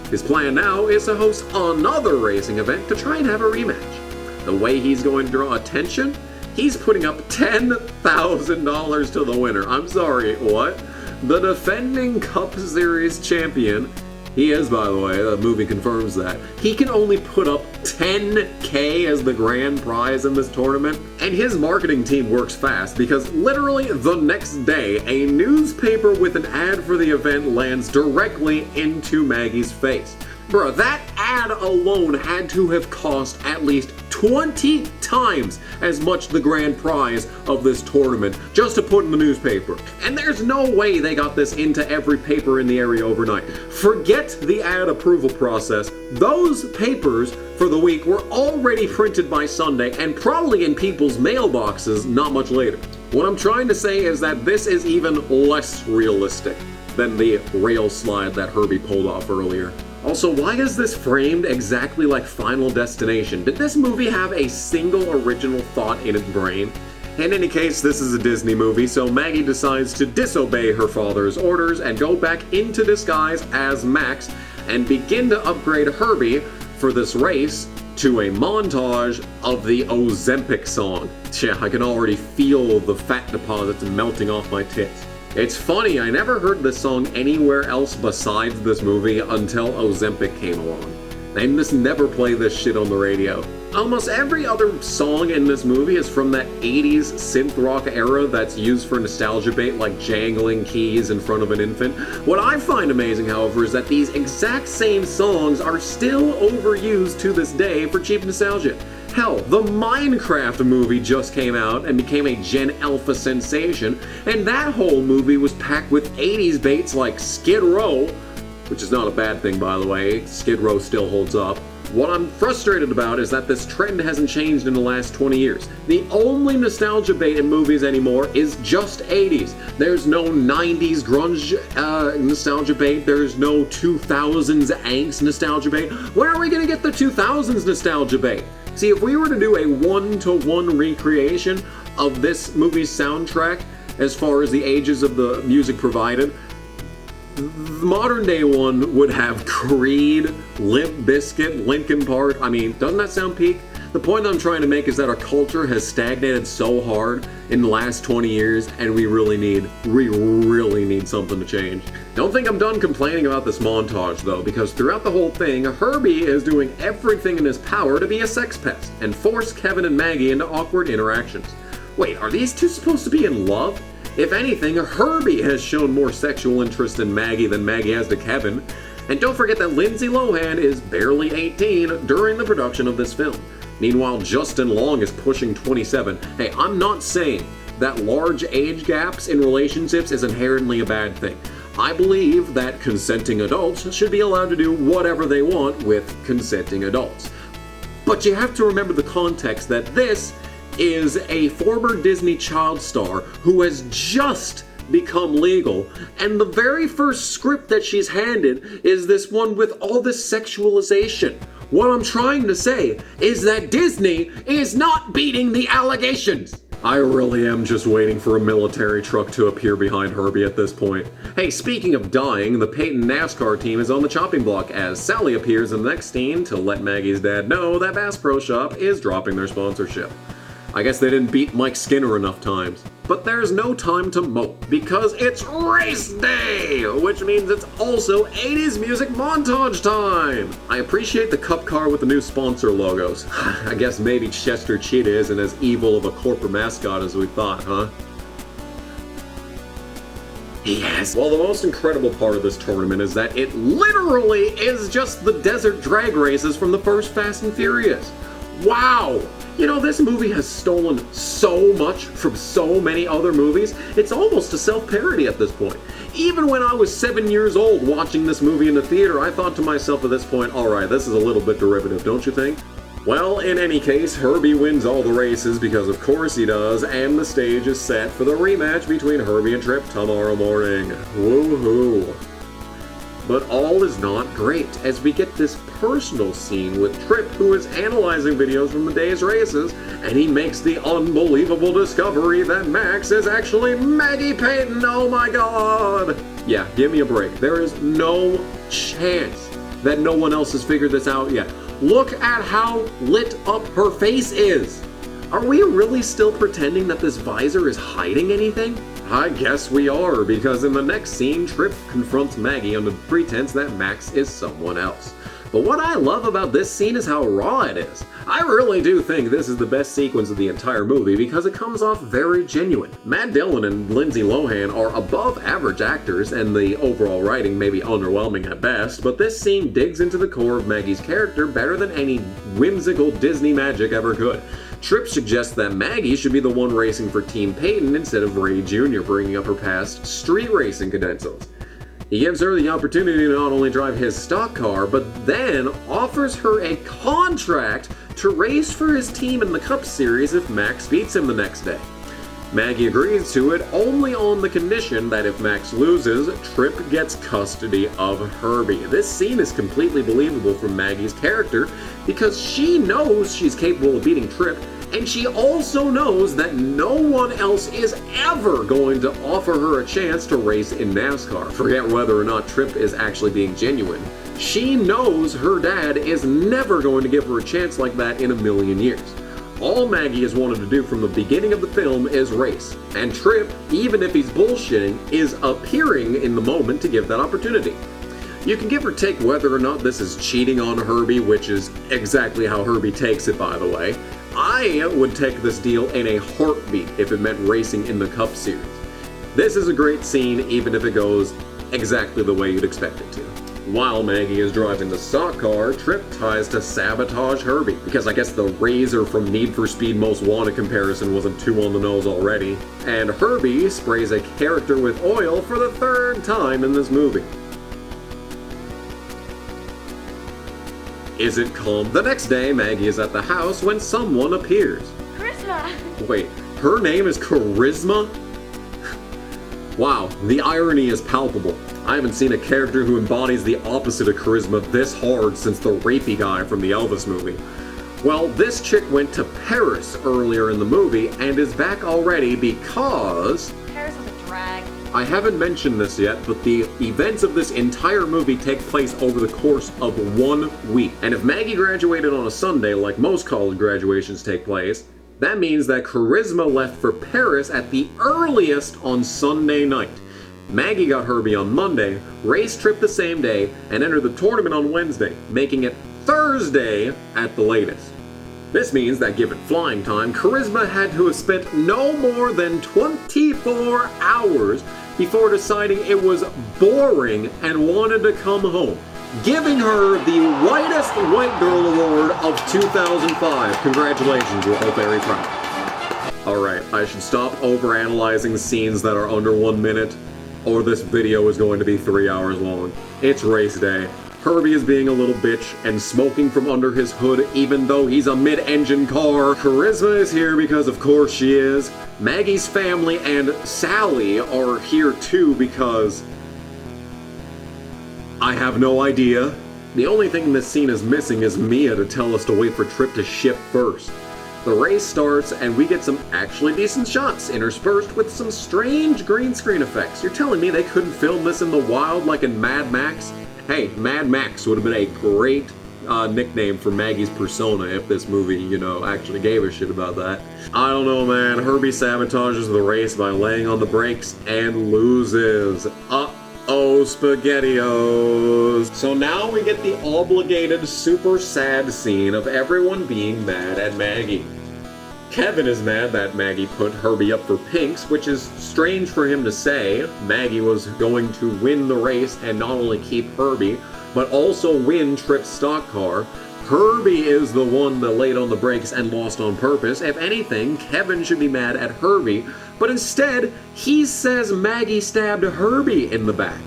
His plan now is to host another racing event to try and have a rematch. The way he's going to draw attention? He's putting up $10,000 to the winner. I'm sorry, what? The defending Cup Series champion, he is, by the way, the movie confirms that, he can only put up $10K as the grand prize in this tournament. And his marketing team works fast because literally the next day, a newspaper with an ad for the event lands directly into Maggie's face. Bruh, that ad alone had to have cost at least 20 times as much the grand prize of this tournament just to put in the newspaper. And there's no way they got this into every paper in the area overnight. Forget the ad approval process. Those papers for the week were already printed by Sunday and probably in people's mailboxes not much later. What I'm trying to say is that this is even less realistic than the rail slide that Herbie pulled off earlier. Also, why is this framed exactly like Final Destination? Did this movie have a single original thought in its brain? In any case, this is a Disney movie, so Maggie decides to disobey her father's orders and go back into disguise as Max and begin to upgrade Herbie for this race to a montage of the Ozempic song. Yeah, I can already feel the fat deposits melting off my tits. It's funny, I never heard this song anywhere else besides this movie until Ozempic came along. They just never play this shit on the radio. Almost every other song in this movie is from that 80s synth rock era that's used for nostalgia bait, like jangling keys in front of an infant. What I find amazing, however, is that these exact same songs are still overused to this day for cheap nostalgia. Hell, the Minecraft movie just came out and became a Gen Alpha sensation, and that whole movie was packed with 80s baits like Skid Row, which is not a bad thing, by the way. Skid Row still holds up. What I'm frustrated about is that this trend hasn't changed in the last 20 years. The only nostalgia bait in movies anymore is just 80s. There's no 90s grunge nostalgia bait. There's no 2000s angst nostalgia bait. Where are we gonna get the 2000s nostalgia bait? See, if we were to do a one-to-one recreation of this movie's soundtrack, as far as the ages of the music provided, the modern day one would have Creed, Limp Bizkit, Linkin Park. I mean, doesn't that sound peak? The point I'm trying to make is that our culture has stagnated so hard in the last 20 years, and we really need something to change. Don't think I'm done complaining about this montage, though, because throughout the whole thing, Herbie is doing everything in his power to be a sex pest and force Kevin and Maggie into awkward interactions. Wait, are these two supposed to be in love? If anything, Herbie has shown more sexual interest in Maggie than Maggie has to Kevin. And don't forget that Lindsay Lohan is barely 18 during the production of this film. Meanwhile, Justin Long is pushing 27. Hey, I'm not saying that large age gaps in relationships is inherently a bad thing. I believe that consenting adults should be allowed to do whatever they want with consenting adults. But you have to remember the context that this is a former Disney child star who has just become legal, and the very first script that she's handed is this one with all this sexualization. What I'm trying to say is that Disney is not beating the allegations. I really am just waiting for a military truck to appear behind Herbie at this point. Hey, speaking of dying, the Peyton NASCAR team is on the chopping block as Sally appears in the next scene to let Maggie's dad know that Bass Pro Shop is dropping their sponsorship. I guess they didn't beat Mike Skinner enough times. But there's no time to mope, because it's race day! Which means it's also 80s music montage time! I appreciate the cup car with the new sponsor logos. I guess maybe Chester Cheetah isn't as evil of a corporate mascot as we thought, huh? Yes. Well, the most incredible part of this tournament is that it literally is just the desert drag races from the first Fast and Furious. Wow! You know, this movie has stolen so much from so many other movies, it's almost a self-parody at this point. Even when I was 7 years old watching this movie in the theater, I thought to myself at this point, alright, this is a little bit derivative, don't you think? Well, in any case, Herbie wins all the races because of course he does, and the stage is set for the rematch between Herbie and Tripp tomorrow morning. Woohoo! But all is not great, as we get this personal scene with Tripp, who is analyzing videos from the day's races, and he makes the unbelievable discovery that Max is actually Maggie Peyton. Oh my god! Yeah, give me a break. There is no chance that no one else has figured this out yet. Look at how lit up her face is! Are we really still pretending that this visor is hiding anything? I guess we are, because in the next scene, Tripp confronts Maggie under the pretense that Max is someone else. But what I love about this scene is how raw it is. I really do think this is the best sequence of the entire movie because it comes off very genuine. Matt Dillon and Lindsay Lohan are above average actors, and the overall writing may be underwhelming at best, but this scene digs into the core of Maggie's character better than any whimsical Disney magic ever could. Tripp suggests that Maggie should be the one racing for Team Peyton instead of Ray Jr., bringing up her past street racing credentials. He gives her the opportunity to not only drive his stock car, but then offers her a contract to race for his team in the Cup Series if Max beats him the next day. Maggie agrees to it only on the condition that if Max loses, Tripp gets custody of Herbie. This scene is completely believable from Maggie's character because she knows she's capable of beating Tripp, and she also knows that no one else is ever going to offer her a chance to race in NASCAR. Forget whether or not Tripp is actually being genuine. She knows her dad is never going to give her a chance like that in a million years. All Maggie has wanted to do from the beginning of the film is race, and Tripp, even if he's bullshitting, is appearing in the moment to give that opportunity. You can give or take whether or not this is cheating on Herbie, which is exactly how Herbie takes it, by the way. I would take this deal in a heartbeat if it meant racing in the Cup Series. This is a great scene, even if it goes exactly the way you'd expect it to. While Maggie is driving the stock car, Tripp tries to sabotage Herbie, because I guess the razor from Need for Speed Most Wanted comparison wasn't too on the nose already, and Herbie sprays a character with oil for the third time in this movie. Is it calm? The next day, Maggie is at the house when someone appears. Charisma! Wait, her name is Charisma? Wow, the irony is palpable. I haven't seen a character who embodies the opposite of charisma this hard since the rapey guy from the Elvis movie. Well, this chick went to Paris earlier in the movie and is back already because... Paris was a drag. I haven't mentioned this yet, but the events of this entire movie take place over the course of 1 week. And if Maggie graduated on a Sunday, like most college graduations take place, that means that Charisma left for Paris at the earliest on Sunday night. Maggie got Herbie on Monday, raced Tripp the same day, and entered the tournament on Wednesday, making it Thursday at the latest. This means that given flying time, Charisma had to have spent no more than 24 hours before deciding it was boring and wanted to come home, giving her the Whitest White Girl Award of 2005. Congratulations, we're all very proud. Alright, I should stop overanalyzing scenes that are under 1 minute, or this video is going to be 3 hours long. It's race day. Herbie is being a little bitch and smoking from under his hood even though he's a mid-engine car. Charisma is here because of course she is. Maggie's family and Sally are here too because... I have no idea. The only thing this scene is missing is Mia to tell us to wait for Tripp to ship first. The race starts, and we get some actually decent shots, interspersed with some strange green screen effects. You're telling me they couldn't film this in the wild like in Mad Max? Hey, Mad Max would have been a great nickname for Maggie's persona if this movie, actually gave a shit about that. I don't know, man. Herbie sabotages the race by laying on the brakes and loses. Uh-oh, SpaghettiOs. So now we get the obligated super sad scene of everyone being mad at Maggie. Kevin is mad that Maggie put Herbie up for pinks, which is strange for him to say. Maggie was going to win the race and not only keep Herbie, but also win Tripp's stock car. Herbie is the one that laid on the brakes and lost on purpose. If anything, Kevin should be mad at Herbie, but instead, he says Maggie stabbed Herbie in the back.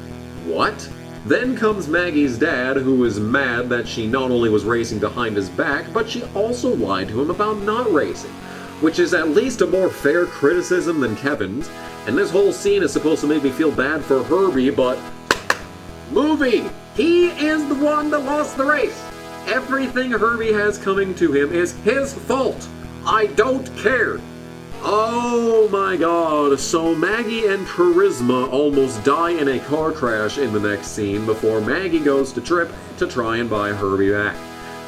What? Then comes Maggie's dad, who is mad that she not only was racing behind his back, but she also lied to him about not racing, which is at least a more fair criticism than Kevin's. And this whole scene is supposed to make me feel bad for Herbie, but movie! He is the one that lost the race. Everything Herbie has coming to him is his fault. I don't care. Oh my god, so Maggie and Charisma almost die in a car crash in the next scene before Maggie goes to Tripp to try and buy Herbie back.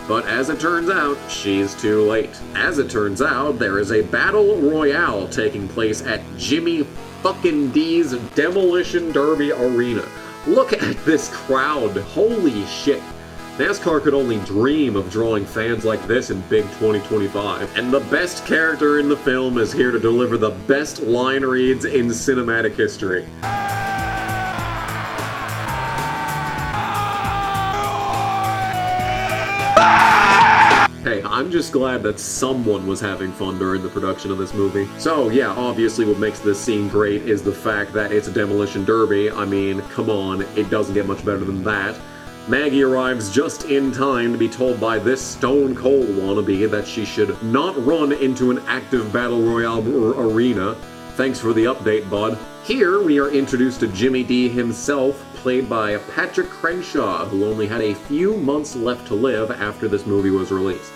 But as it turns out, she's too late. As it turns out, there is a battle royale taking place at Jimmy fucking D's Demolition Derby Arena. Look at this crowd, holy shit. NASCAR could only dream of drawing fans like this in big 2025. And the best character in the film is here to deliver the best line reads in cinematic history. Hey, I'm just glad that someone was having fun during the production of this movie. So yeah, obviously what makes this scene great is the fact that it's a demolition derby. I mean, come on, it doesn't get much better than that. Maggie arrives just in time to be told by this stone cold wannabe that she should not run into an active battle royale arena. Thanks for the update, bud. Here we are introduced to Jimmy D himself, played by Patrick Crenshaw, who only had a few months left to live after this movie was released.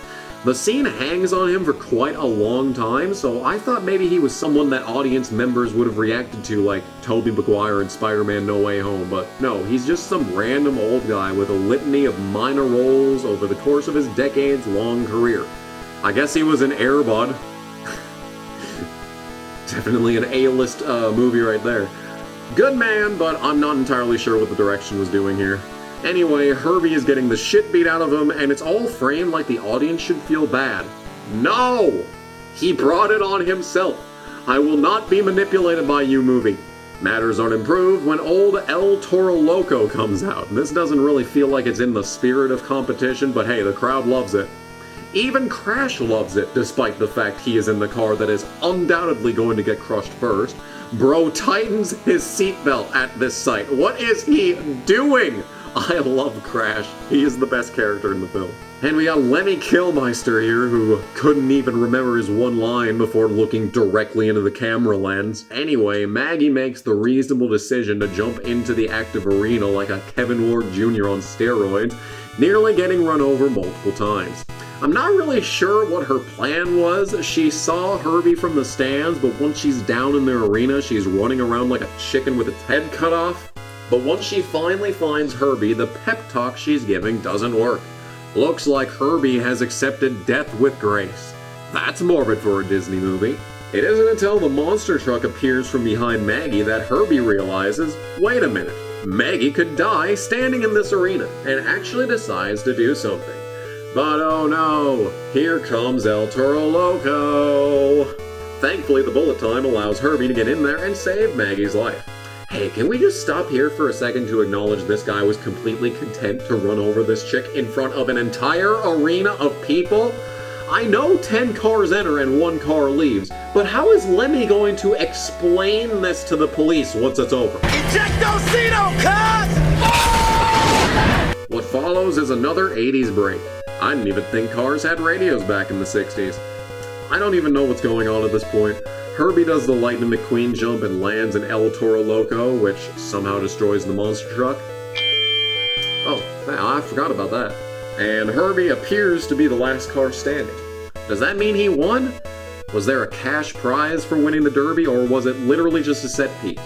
The scene hangs on him for quite a long time, so I thought maybe he was someone that audience members would have reacted to, like Tobey Maguire in Spider-Man No Way Home, but no, he's just some random old guy with a litany of minor roles over the course of his decades-long career. I guess he was an Air Bud. Definitely an A-list movie right there. Good man, but I'm not entirely sure what the direction was doing here. Anyway, Herbie is getting the shit beat out of him, and it's all framed like the audience should feel bad. No! He brought it on himself. I will not be manipulated by you, movie. Matters aren't improved when old El Toro Loco comes out. This doesn't really feel like it's in the spirit of competition, but hey, the crowd loves it. Even Crash loves it, despite the fact he is in the car that is undoubtedly going to get crushed first. Bro tightens his seatbelt at this sight. What is he doing? I love Crash. He is the best character in the film. And we got Lemmy Kilmister here, who couldn't even remember his one line before looking directly into the camera lens. Anyway, Maggie makes the reasonable decision to jump into the active arena like a Kevin Ward Jr. on steroids, nearly getting run over multiple times. I'm not really sure what her plan was. She saw Herbie from the stands, but once she's down in the arena, she's running around like a chicken with its head cut off. But once she finally finds Herbie, the pep talk she's giving doesn't work. Looks like Herbie has accepted death with grace. That's morbid for a Disney movie. It isn't until the monster truck appears from behind Maggie that Herbie realizes, wait a minute, Maggie could die standing in this arena, and actually decides to do something. But oh no, here comes El Toro Loco. Thankfully, the bullet time allows Herbie to get in there and save Maggie's life. Hey, can we just stop here for a second to acknowledge this guy was completely content to run over this chick in front of an entire arena of people? I know 10 cars enter and 1 car leaves, but how is Lemmy going to explain this to the police once it's over? Ejectocito, cuz! What follows is another 80s break. I didn't even think cars had radios back in the 60s. I don't even know what's going on at this point. Herbie does the Lightning McQueen jump and lands in El Toro Loco, which somehow destroys the monster truck. Oh, I forgot about that. And Herbie appears to be the last car standing. Does that mean he won? Was there a cash prize for winning the Derby, or was it literally just a set piece?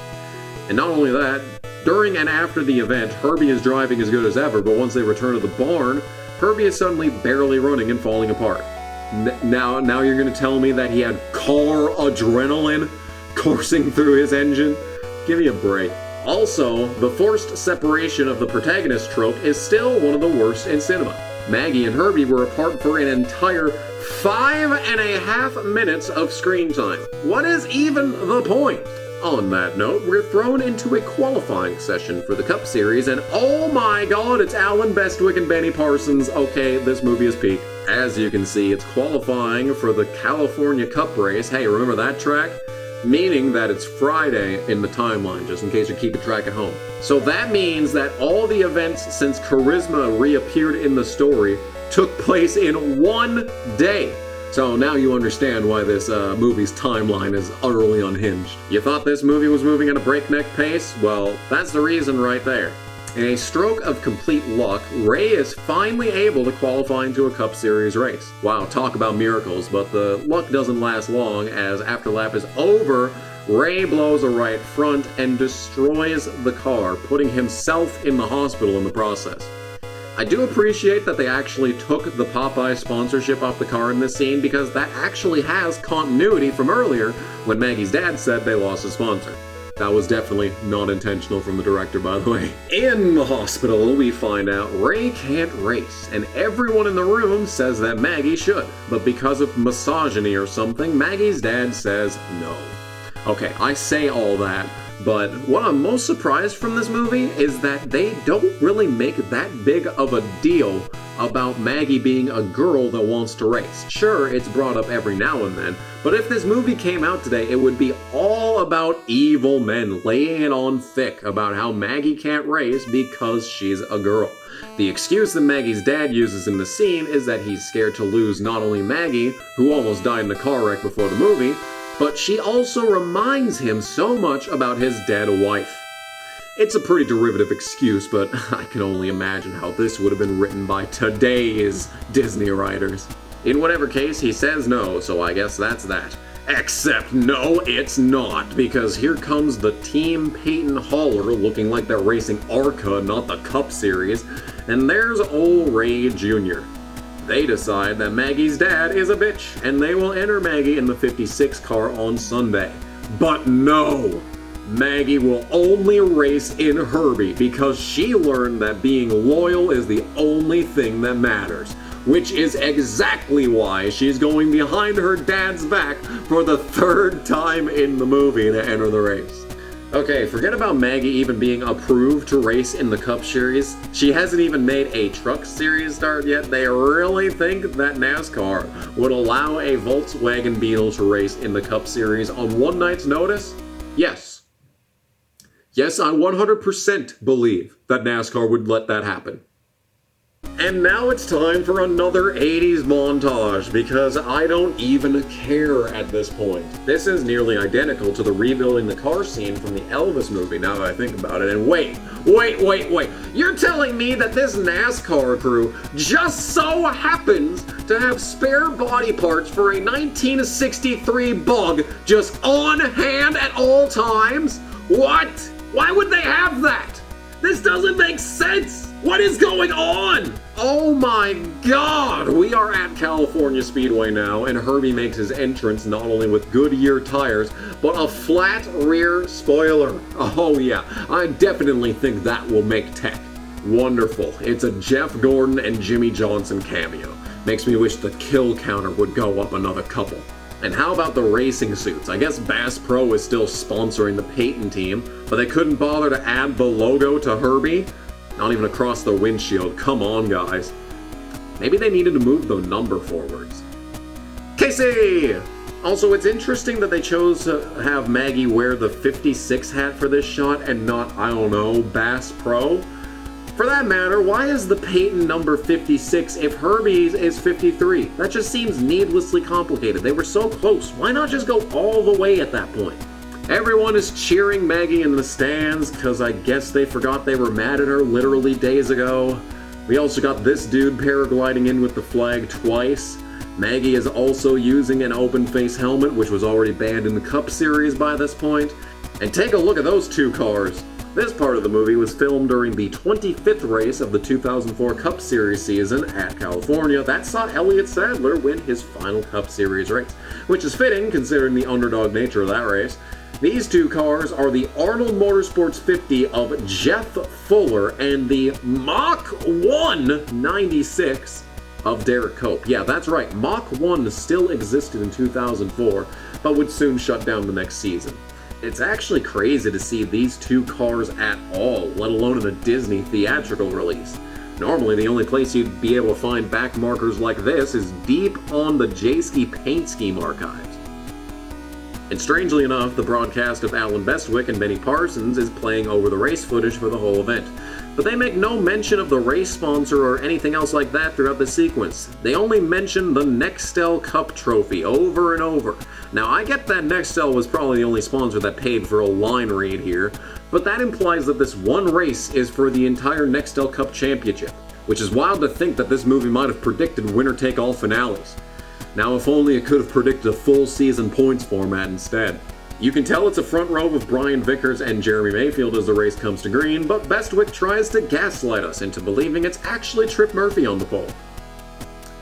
And not only that, during and after the event, Herbie is driving as good as ever, but once they return to the barn, Herbie is suddenly barely running and falling apart. Now you're gonna tell me that he had car adrenaline coursing through his engine? Give me a break. Also, the forced separation of the protagonist trope is still one of the worst in cinema. Maggie and Herbie were apart for an entire 5.5 minutes of screen time. What is even the point? On that note, we're thrown into a qualifying session for the Cup Series, and oh my god, it's Alan Bestwick and Benny Parsons. Okay, this movie is peak. As you can see, it's qualifying for the California Cup race. Hey, remember that track? Meaning that it's Friday in the timeline, just in case you're keeping track at home. So that means that all the events since Charisma reappeared in the story took place in one day. So now you understand why this movie's timeline is utterly unhinged. You thought this movie was moving at a breakneck pace? Well, that's the reason right there. In a stroke of complete luck, Ray is finally able to qualify into a Cup Series race. Wow, talk about miracles, but the luck doesn't last long, as after lap is over, Ray blows a right front and destroys the car, putting himself in the hospital in the process. I do appreciate that they actually took the Popeye sponsorship off the car in this scene, because that actually has continuity from earlier when Maggie's dad said they lost a sponsor. That was definitely not intentional from the director, by the way. In the hospital, we find out Ray can't race, and everyone in the room says that Maggie should. But because of misogyny or something, Maggie's dad says no. Okay, I say all that, but what I'm most surprised from this movie is that they don't really make that big of a deal about Maggie being a girl that wants to race. Sure, it's brought up every now and then, but if this movie came out today, it would be all about evil men laying it on thick about how Maggie can't race because she's a girl. The excuse that Maggie's dad uses in the scene is that he's scared to lose not only Maggie, who almost died in a car wreck before the movie, but she also reminds him so much about his dead wife. It's a pretty derivative excuse, but I can only imagine how this would have been written by today's Disney writers. In whatever case, he says no, so I guess that's that. Except no, it's not, because here comes the Team Peyton hauler looking like they're racing ARCA, not the Cup Series, and there's old Ray Jr. They decide that Maggie's dad is a bitch, and they will enter Maggie in the 56 car on Sunday. But no! Maggie will only race in Herbie because she learned that being loyal is the only thing that matters, which is exactly why she's going behind her dad's back for the third time in the movie to enter the race. Okay, forget about Maggie even being approved to race in the Cup Series. She hasn't even made a Truck Series start yet. They really think that NASCAR would allow a Volkswagen Beetle to race in the Cup Series on one night's notice? Yes. Yes, I 100% believe that NASCAR would let that happen. And now it's time for another 80s montage, because I don't even care at this point. This is nearly identical to the rebuilding the car scene from the Elvis movie, now that I think about it. And wait. You're telling me that this NASCAR crew just so happens to have spare body parts for a 1963 Bug just on hand at all times? What? Why would they have that? This doesn't make sense! What is going on? Oh my god! We are at California Speedway now, and Herbie makes his entrance not only with Goodyear tires, but a flat rear spoiler. Oh yeah, I definitely think that will make tech. Wonderful. It's a Jeff Gordon and Jimmy Johnson cameo. Makes me wish the kill counter would go up another couple. And how about the racing suits? I guess Bass Pro is still sponsoring the Peyton team, but they couldn't bother to add the logo to Herbie? Not even across the windshield. Come on, guys. Maybe they needed to move the number forwards. Casey! Also, it's interesting that they chose to have Maggie wear the 56 hat for this shot and not, I don't know, Bass Pro. For that matter, why is the Peyton number 56 if Herbie's is 53? That just seems needlessly complicated. They were so close. Why not just go all the way at that point? Everyone is cheering Maggie in the stands, because I guess they forgot they were mad at her literally days ago. We also got this dude paragliding in with the flag twice. Maggie is also using an open-face helmet, which was already banned in the Cup Series by this point. And take a look at those two cars. This part of the movie was filmed during the 25th race of the 2004 Cup Series season at California. That saw Elliott Sadler win his final Cup Series race, which is fitting considering the underdog nature of that race. These two cars are the Arnhold Motorsports 50 of Jeff Fuller and the Mach 1 96 of Derek Cope. Yeah, that's right, Mach 1 still existed in 2004, but would soon shut down the next season. It's actually crazy to see these two cars at all, let alone in a Disney theatrical release. Normally, the only place you'd be able to find back markers like this is deep on the J-Ski paint scheme archives. And strangely enough, the broadcast of Alan Bestwick and Benny Parsons is playing over the race footage for the whole event. But they make no mention of the race sponsor or anything else like that throughout the sequence. They only mention the Nextel Cup trophy over and over. Now, I get that Nextel was probably the only sponsor that paid for a line read here, but that implies that this one race is for the entire Nextel Cup Championship, which is wild to think that this movie might have predicted winner-take-all finales. Now, if only it could have predicted a full season points format instead. You can tell it's a front row with Brian Vickers and Jeremy Mayfield as the race comes to green, but Bestwick tries to gaslight us into believing it's actually Trip Murphy on the pole.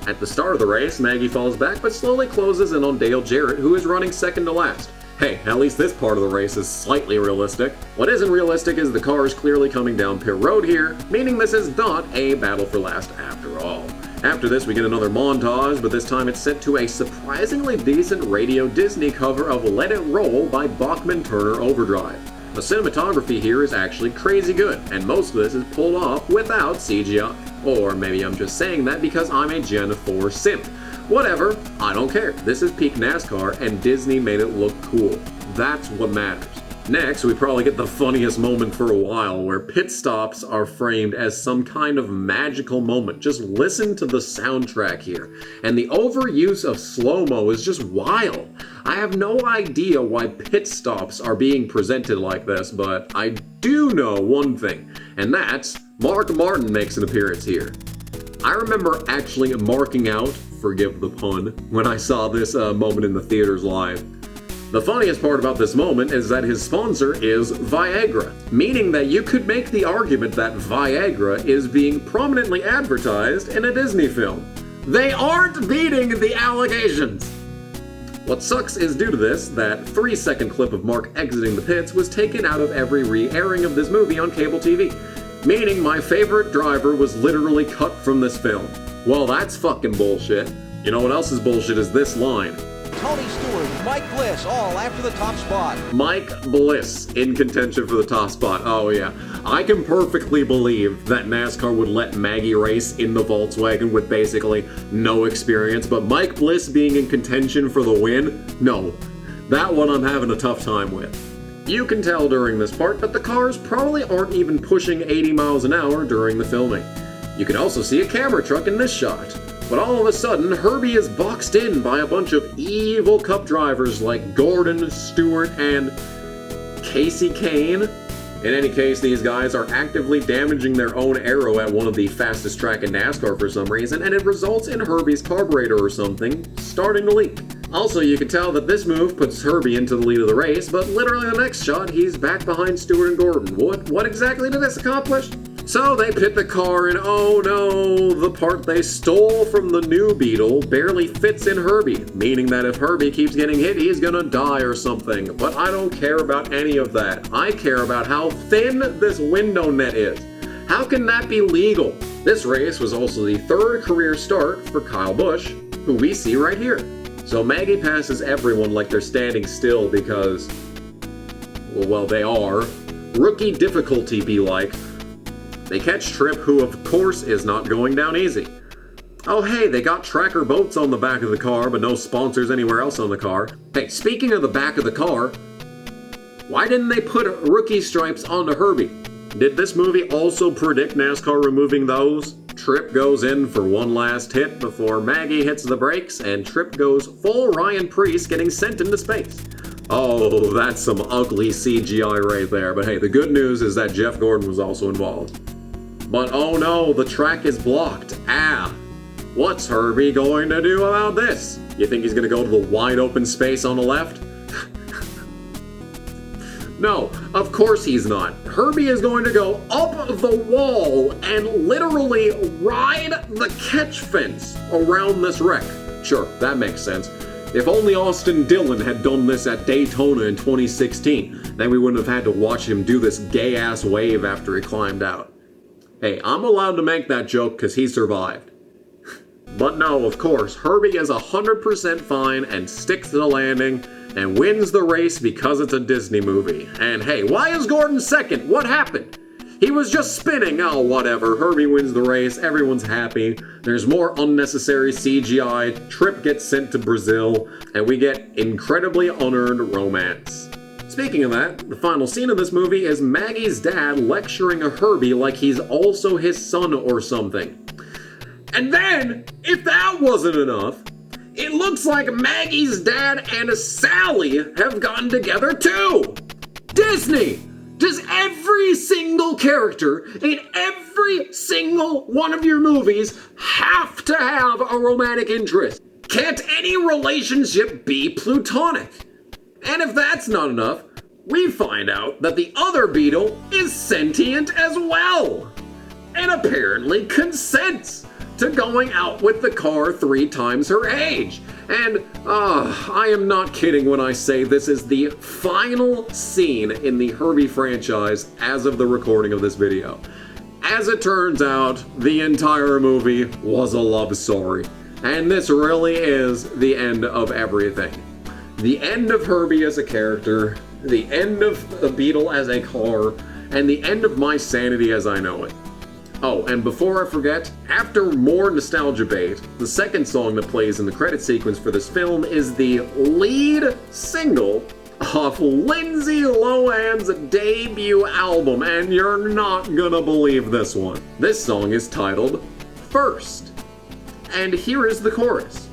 At the start of the race, Maggie falls back but slowly closes in on Dale Jarrett, who is running second to last. Hey, at least this part of the race is slightly realistic. What isn't realistic is the car is clearly coming down pit road here, meaning this is not a battle for last after all. After this, we get another montage, but this time it's set to a surprisingly decent Radio Disney cover of Let It Roll by Bachman Turner Overdrive. The cinematography here is actually crazy good, and most of this is pulled off without CGI. Or maybe I'm just saying that because I'm a Gen 4 simp. Whatever, I don't care. This is peak NASCAR, and Disney made it look cool. That's what matters. Next, we probably get the funniest moment for a while, where pit stops are framed as some kind of magical moment. Just listen to the soundtrack here. And the overuse of slow-mo is just wild. I have no idea why pit stops are being presented like this, but I do know one thing, and that's Mark Martin makes an appearance here. I remember actually marking out, forgive the pun, when I saw this moment in the theaters live. The funniest part about this moment is that his sponsor is Viagra, meaning that you could make the argument that Viagra is being prominently advertised in a Disney film. They aren't beating the allegations! What sucks is due to this, that 3-second clip of Mark exiting the pits was taken out of every re-airing of this movie on cable TV, meaning my favorite driver was literally cut from this film. Well, that's fucking bullshit. You know what else is bullshit is this line. Tony Stewart, Mike Bliss, all after the top spot. Mike Bliss in contention for the top spot. Oh yeah. I can perfectly believe that NASCAR would let Maggie race in the Volkswagen with basically no experience, but Mike Bliss being in contention for the win? No. That one I'm having a tough time with. You can tell during this part that the cars probably aren't even pushing 80 miles an hour during the filming. You can also see a camera truck in this shot. But all of a sudden, Herbie is boxed in by a bunch of evil Cup drivers like Gordon, Stewart, and Casey Kane. In any case, these guys are actively damaging their own aero at one of the fastest track in NASCAR for some reason, and it results in Herbie's carburetor or something starting to leak. Also, you can tell that this move puts Herbie into the lead of the race, but literally the next shot, he's back behind Stewart and Gordon. What exactly did this accomplish? So they pit the car, and oh no, the part they stole from the new Beetle barely fits in Herbie, meaning that if Herbie keeps getting hit, he's gonna die or something. But I don't care about any of that. I care about how thin this window net is. How can that be legal? This race was also the third career start for Kyle Busch, who we see right here. So Maggie passes everyone like they're standing still because, well, they are. Rookie difficulty be like. They catch Trip, who of course is not going down easy. Oh hey, they got tracker boats on the back of the car, but no sponsors anywhere else on the car. Hey, speaking of the back of the car, why didn't they put rookie stripes onto Herbie? Did this movie also predict NASCAR removing those? Trip goes in for one last hit before Maggie hits the brakes, and Trip goes full Ryan Preece, getting sent into space. Oh, that's some ugly CGI right there, but hey, the good news is that Jeff Gordon was also involved. But oh no, the track is blocked. Ah! What's Herbie going to do about this? You think he's gonna go to the wide open space on the left? No, of course he's not. Herbie is going to go up the wall and literally ride the catch fence around this wreck. Sure, that makes sense. If only Austin Dillon had done this at Daytona in 2016, then we wouldn't have had to watch him do this gay-ass wave after he climbed out. Hey, I'm allowed to make that joke because he survived. But no, of course, Herbie is 100% fine and sticks to the landing and wins the race because it's a Disney movie. And hey, why is Gordon second? What happened? He was just spinning. Oh, whatever. Herbie wins the race. Everyone's happy. There's more unnecessary CGI. Trip gets sent to Brazil. And we get incredibly unearned romance. Speaking of that, the final scene of this movie is Maggie's dad lecturing a Herbie like he's also his son or something. And then, if that wasn't enough, it looks like Maggie's dad and Sally have gotten together too! Disney! Does every single character in every single one of your movies have to have a romantic interest? Can't any relationship be platonic? And if that's not enough, we find out that the other beetle is sentient as well! And apparently consents to going out with the car 3 times her age. And, I am not kidding when I say this is the final scene in the Herbie franchise as of the recording of this video. As it turns out, the entire movie was a love story. And this really is the end of everything. The end of Herbie as a character, the end of the Beetle as a car, and the end of my sanity as I know it. Oh, and before I forget, after more nostalgia bait, the second song that plays in the credit sequence for this film is the lead single off Lindsay Lohan's debut album, and you're not gonna believe this one. This song is titled First, and here is the chorus.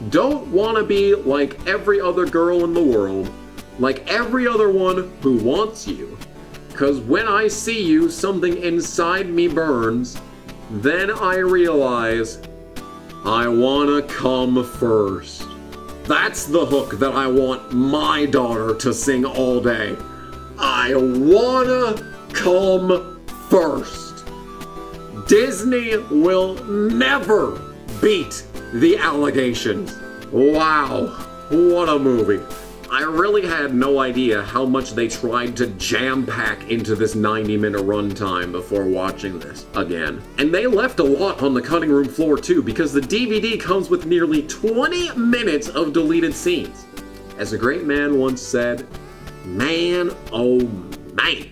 Don't wanna be like every other girl in the world, like every other one who wants you. 'Cause when I see you, something inside me burns. Then I realize I wanna come first. That's the hook that I want my daughter to sing all day. I wanna come first. Disney will never beat the allegations. Wow, what a movie. I really had no idea how much they tried to jam-pack into this 90-minute runtime before watching this again. And they left a lot on the cutting room floor too, because the DVD comes with nearly 20 minutes of deleted scenes. As a great man once said, man, oh man.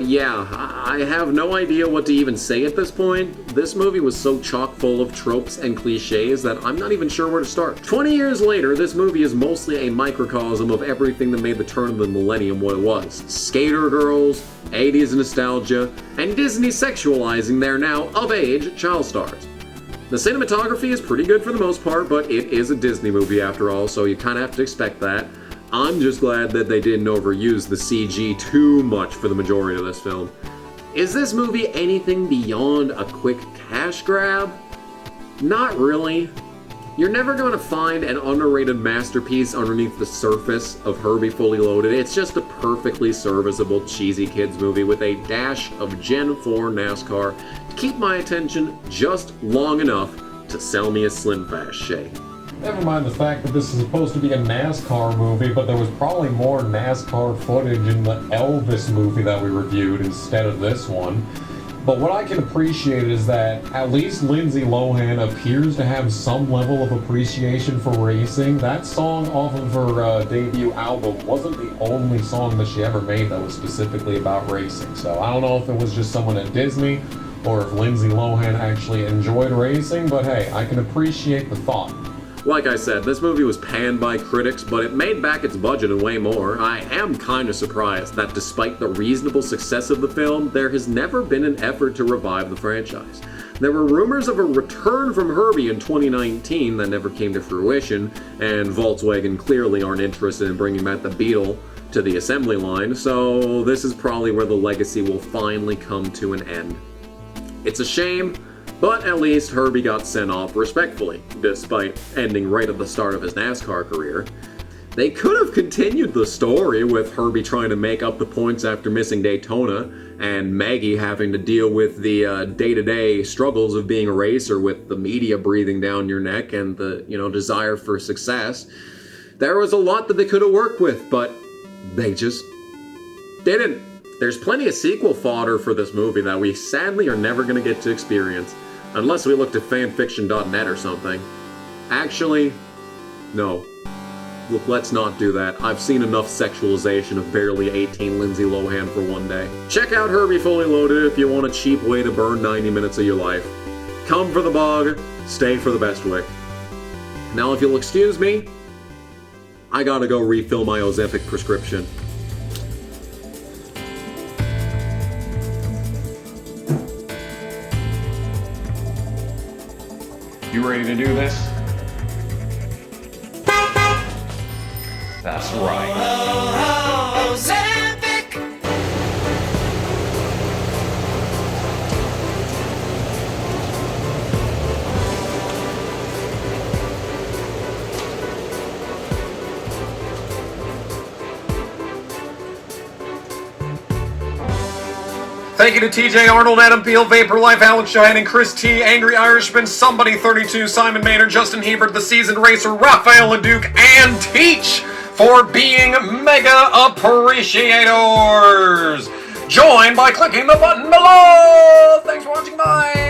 Yeah, I have no idea what to even say at this point. This movie was so chock full of tropes and cliches that I'm not even sure where to start. 20 years later, this movie is mostly a microcosm of everything that made the turn of the millennium what it was. Skater girls, 80s nostalgia, and Disney sexualizing their now of-age child stars. The cinematography is pretty good for the most part, but it is a Disney movie after all, so you kind of have to expect that. I'm just glad that they didn't overuse the CG too much for the majority of this film. Is this movie anything beyond a quick cash grab? Not really. You're never going to find an underrated masterpiece underneath the surface of Herbie Fully Loaded. It's just a perfectly serviceable, cheesy kids movie with a dash of Gen 4 NASCAR to keep my attention just long enough to sell me a Slim Fast shake. Never mind the fact that this is supposed to be a NASCAR movie, but there was probably more NASCAR footage in the Elvis movie that we reviewed instead of this one. But what I can appreciate is that at least Lindsay Lohan appears to have some level of appreciation for racing. That song off of her debut album wasn't the only song that she ever made that was specifically about racing. So I don't know if it was just someone at Disney or if Lindsay Lohan actually enjoyed racing, but hey, I can appreciate the thought. Like I said, this movie was panned by critics, but it made back its budget and way more. I am kind of surprised that despite the reasonable success of the film, there has never been an effort to revive the franchise. There were rumors of a return from Herbie in 2019 that never came to fruition, and Volkswagen clearly aren't interested in bringing back the Beetle to the assembly line, so this is probably where the legacy will finally come to an end. It's a shame, But at least Herbie got sent off respectfully, despite ending right at the start of his NASCAR career. They could have continued the story with Herbie trying to make up the points after missing Daytona, and Maggie having to deal with the day-to-day struggles of being a racer with the media breathing down your neck and the, desire for success. There was a lot that they could have worked with, but they just didn't. There's plenty of sequel fodder for this movie that we sadly are never going to get to experience, unless we look to fanfiction.net or something. Actually, no. Look, let's not do that. I've seen enough sexualization of barely 18 Lindsay Lohan for one day. Check out Herbie Fully Loaded if you want a cheap way to burn 90 minutes of your life. Come for the bog, stay for the Bestwick. Now, if you'll excuse me, I gotta go refill my Ozempic prescription. You ready to do this? That's right. Thank you to TJ Arnhold, Adam Pehl, VaporLyfe, Alex Johanning, Chris T, Angry Irishman, Somebody 32, Simon Maynard, Justin Hebert, The Seasoned Racer, Raphael LeDuc, and Teach for being mega appreciators. Join by clicking the button below. Thanks for watching. Bye.